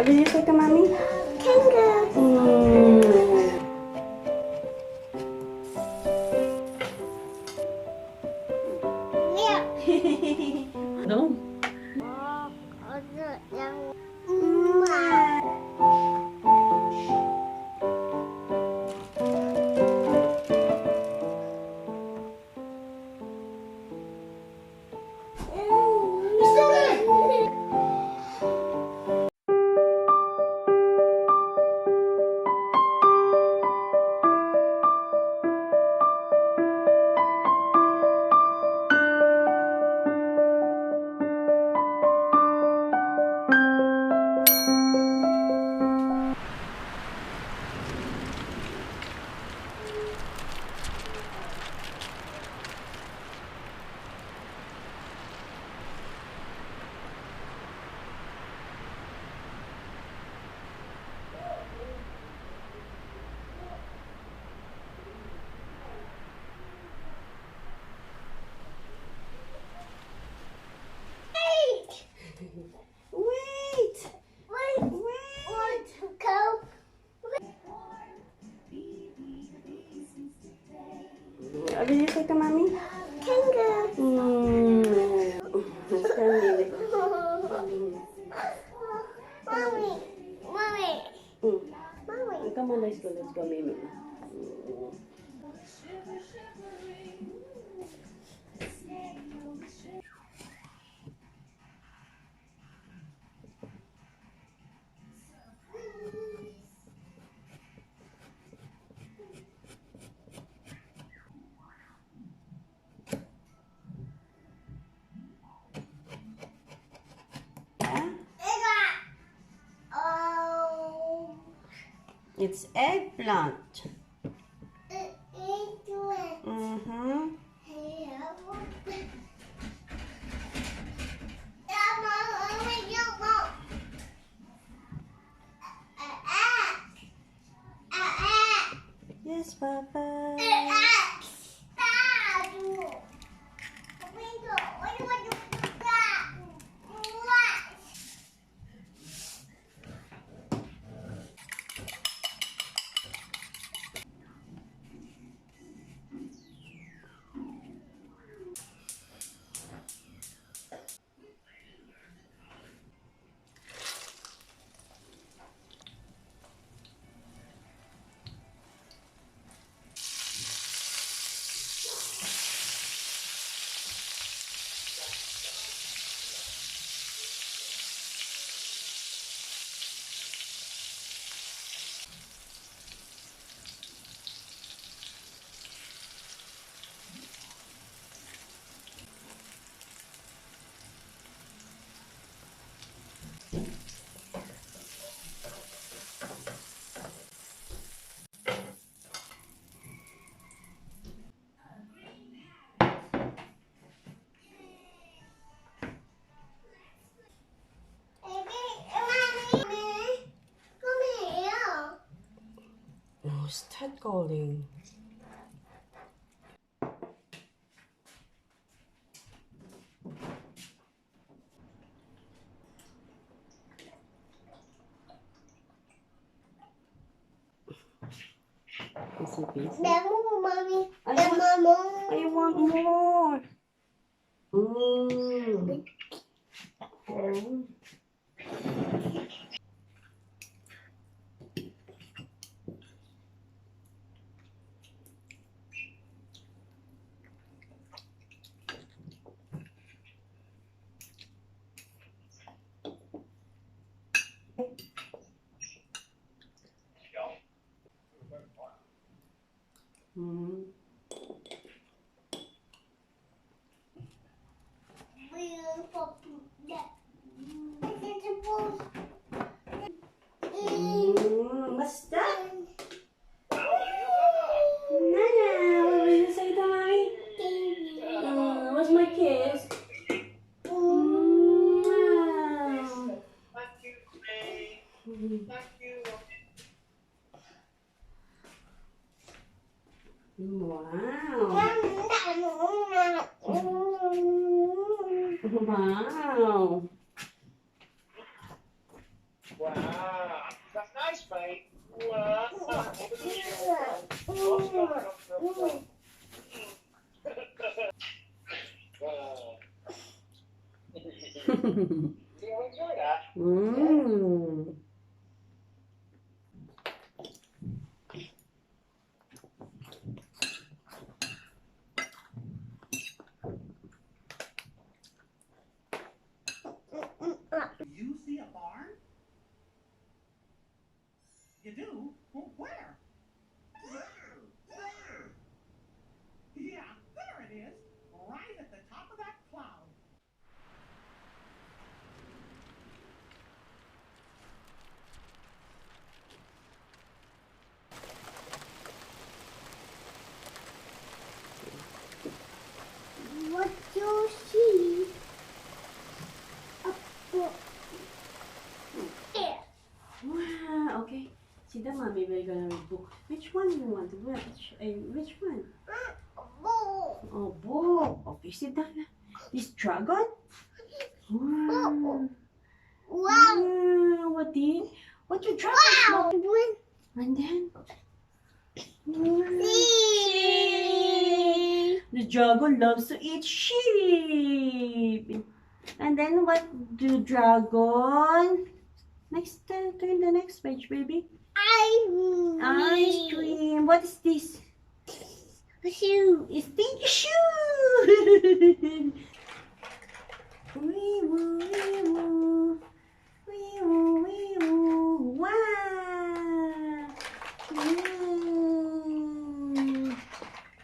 What did you say to mommy? Kangaroo. Yeah. No. Wait! Go. What did you say to mommy? Kangaroo. Mommy. Mommy. Mommy. Come on, let's go, Mimi. Oh. It's eggplant. Mm-hmm. Yes, Papa. No, start calling. Is it busy? Mommy. I want more. Mm. Oh. Mm. What's that? Nana, what did you say to mommy? What's my kiss? Wow. Wow. That's nice, mate. Wow. You enjoy that? Mm. You see a barn? You do? Well, where? There! Yeah, there it is. Right at the top of that cloud. What you see? Up there. Wow, okay. See the mommy, we're gonna read book. Which one you want to watch? Which one? Boo. Oh, book. Okay, sit down. This dragon? Wow. Wow. Wow. What your dragon? Wow. And then? See. The dragon loves to eat sheep. And then what do dragon? Next, turn the next page, baby. Ice cream. What is this? Shoe. It's stinky shoe. Wee woo, wee woo. Wee woo, wee woo. Wow.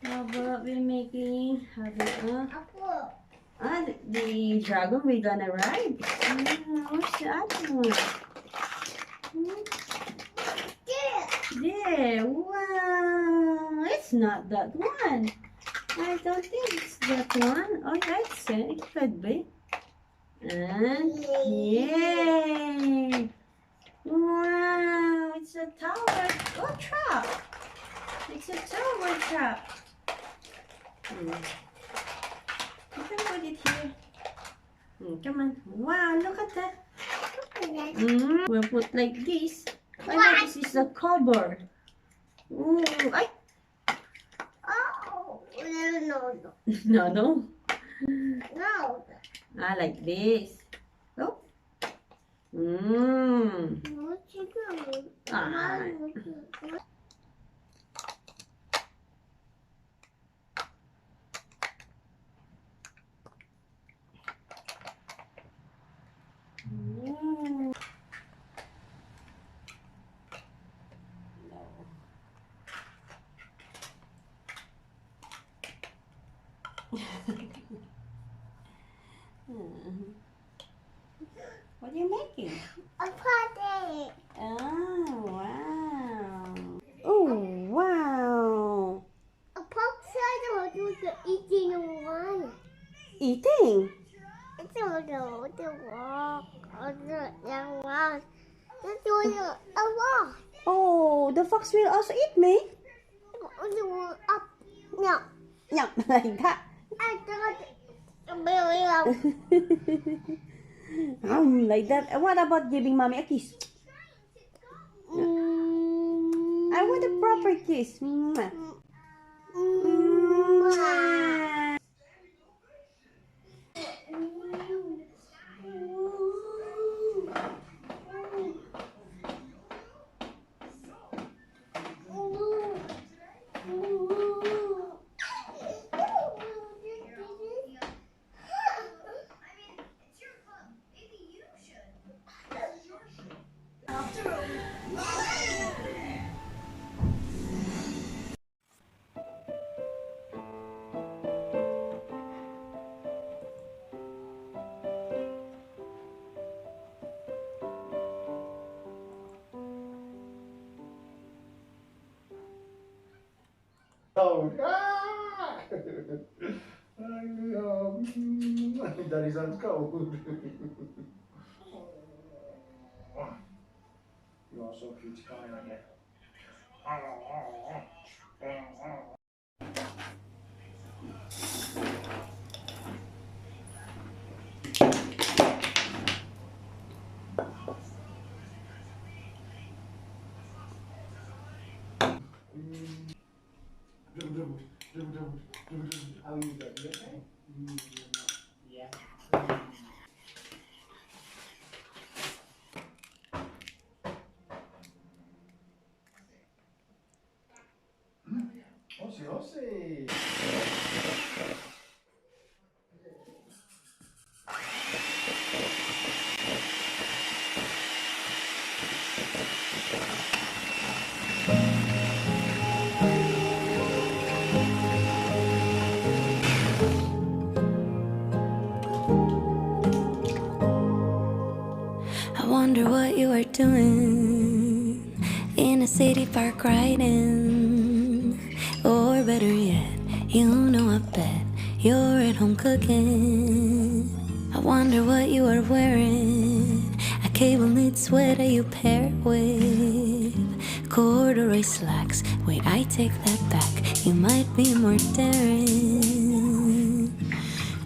How about we making Apple. the dragon we're gonna ride? What's the other one? There. Wow. It's not that one. I don't think it's that one. Oh, that's it. It could be. And yay! Wow! It's a tower. Oh, trap! It's a tower trap. You can put it here. Come on. Wow! Look at that. We'll put like this. I know this is a cupboard. Ooh! Ay! Oh, no. No. No. Like this. Oh. What you doing? Ah. What are you making? A party. Oh, wow. Oh, wow. A pop side or do the eating one? Eating? It's all the walk or the young one. It's all the walk. Oh, the fox will also eat me? The up. No. No, like that. I thought very up. Like that. What about giving mommy a kiss? I want a proper kiss. Mwah. Mwah. Oh, Daddy sounds cold. You are so cute, crying again. How you doing? You okay? Yeah. Ossie, Ossie. I wonder what you are doing in a city park riding. Or better yet, you know I bet you're at home cooking. I wonder what you are wearing, a cable knit sweater you pair it with corduroy slacks. Wait, I take that back, you might be more daring.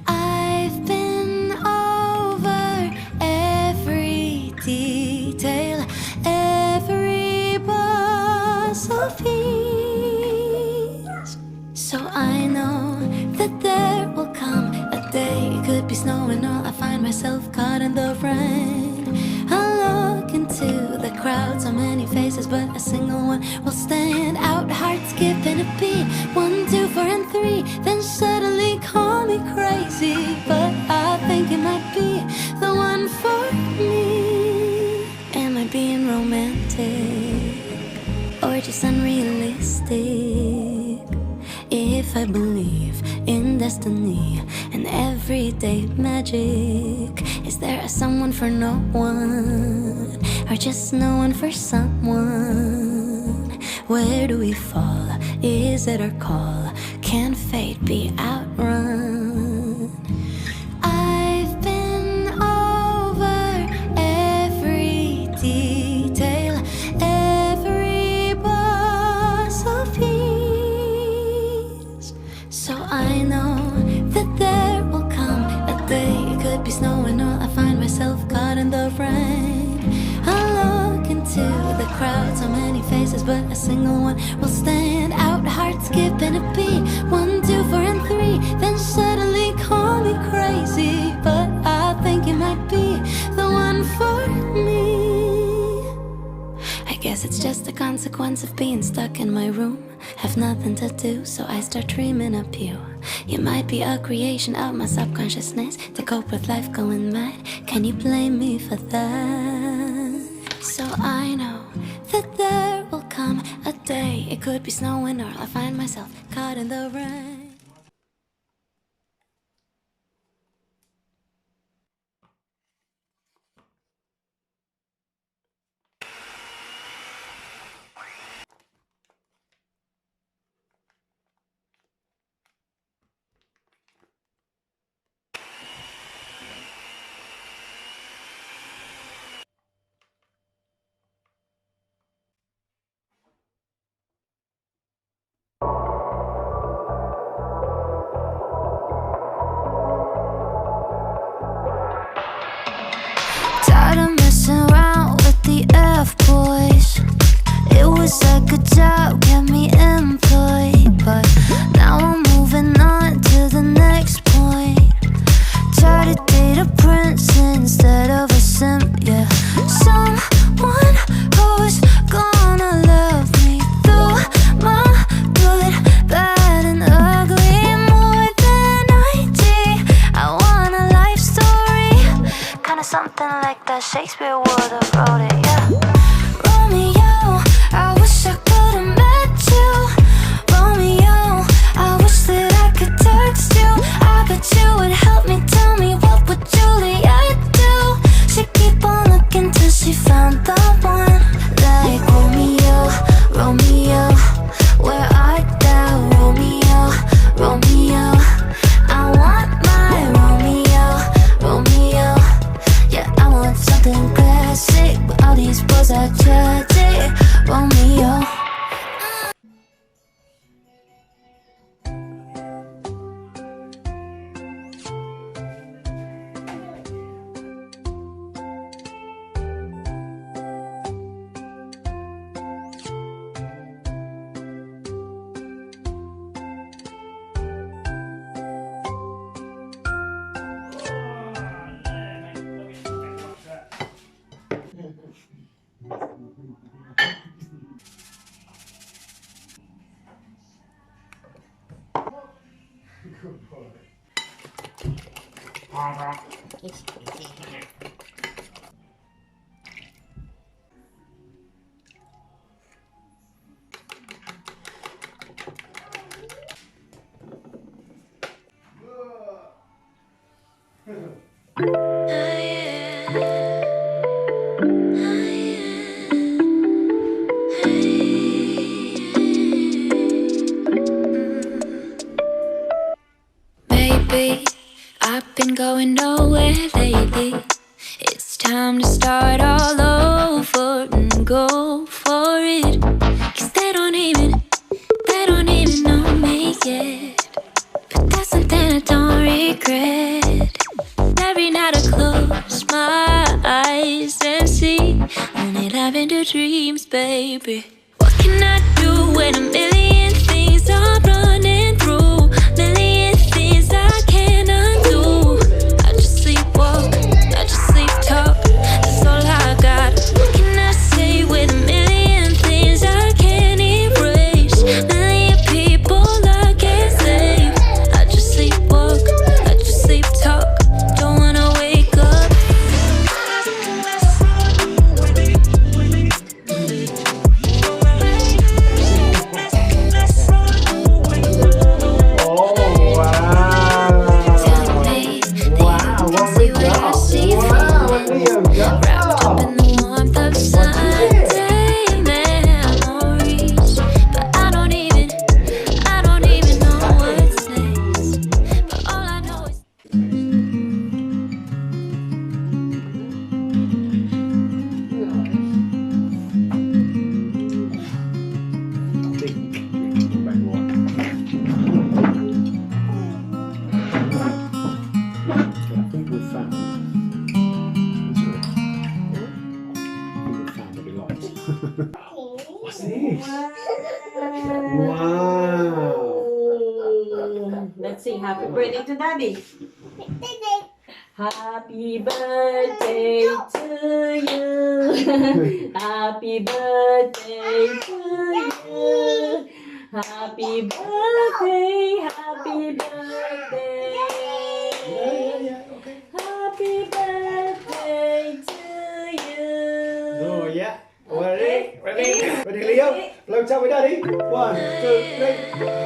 I've been over every detail, every bus of peace. So I know that there will come a day, it could be snowing or I find myself caught in the rain. I look into the crowd, so many faces, but a single one will stand out. Heart skipping a beat, 1, 2, 4, and 3. Then suddenly call me crazy, but I think it might be the one for me. Am I being romantic or just unrealistic? If I believe in destiny and everyday magic, is there a someone for no one, or just no one for someone? Where do we fall? Is it our call? Can fate be outrun? I've been over every detail, every bus of peace. So I know that there will come a day, it could be snowing or I find myself caught in the rain. I look into the crowd, so many faces, but a single one will stand out. Heart skipping a beat, 1, 2, 4, and 3. Then suddenly call me crazy, but I think it might be the one for me. I guess it's just a consequence of being stuck in my room. Have nothing to do, so I start dreaming up you. You might be a creation of my subconsciousness to cope with life going mad. Can you blame me for that? So I know that there will come a day, it could be snowing or I'll find myself caught in the rain. Tired of messing around with the F-boys. It was a good job, kept me employed, but now I'm moving on to the next point. Try to date a prince instead of a simp, yeah. Someone who's gonna love me through my good, bad, and ugly. More than 90, I want a life story, kinda something like that Shakespeare would have wrote it, yeah. Romeo, I wish I could've met you. Romeo, I wish that I could text you. I bet you would help me. Tell me, what would Juliet do? She'd keep on looking till she found the one. Like Romeo, Romeo, where art thou? Romeo, Romeo, I want my Romeo, Romeo. Yeah, I want something classic, but all these boys are tragic. Romeo. Good boy. Maybe I've been going nowhere lately. It's time to start all over and go for it. 'Cause they don't even know me yet. But that's something I don't regret. Every night I close my eyes and see only lavender dreams, baby. What can I do when a million things are running through? Million things I can't undo. I just sleepwalk, I just sleep talk. That's all I got. What can I say with a million things I can't erase? Million people I can't save. I just sleepwalk, I just sleep talk. Don't wanna wake up. Oh, Tell me that you can see what I see from wrapped up in the warmth of Sunday memories. But I don't even know what's next. But all I know is I think we've found. What he likes. What's this? Wow. Let's sing happy birthday to Daddy. Happy birthday to you. Happy birthday to you. Happy birthday, happy birthday. Okay. Happy birthday to you. Oh, yeah. Ready? Ready, Leo? Blow top with Daddy. 1, 2, 3.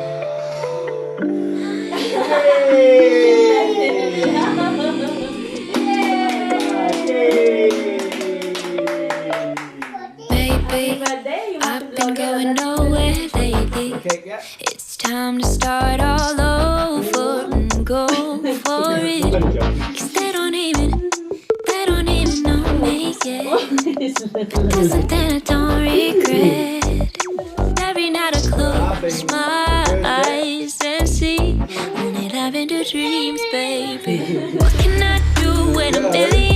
baby, I've been going nowhere lately. Okay, yeah. It's time to start all over and go for it. 'Cause they don't even know me yet. That's something I don't regret. Every night I close my eyes and see only lavender dreams, baby. What can I do when a million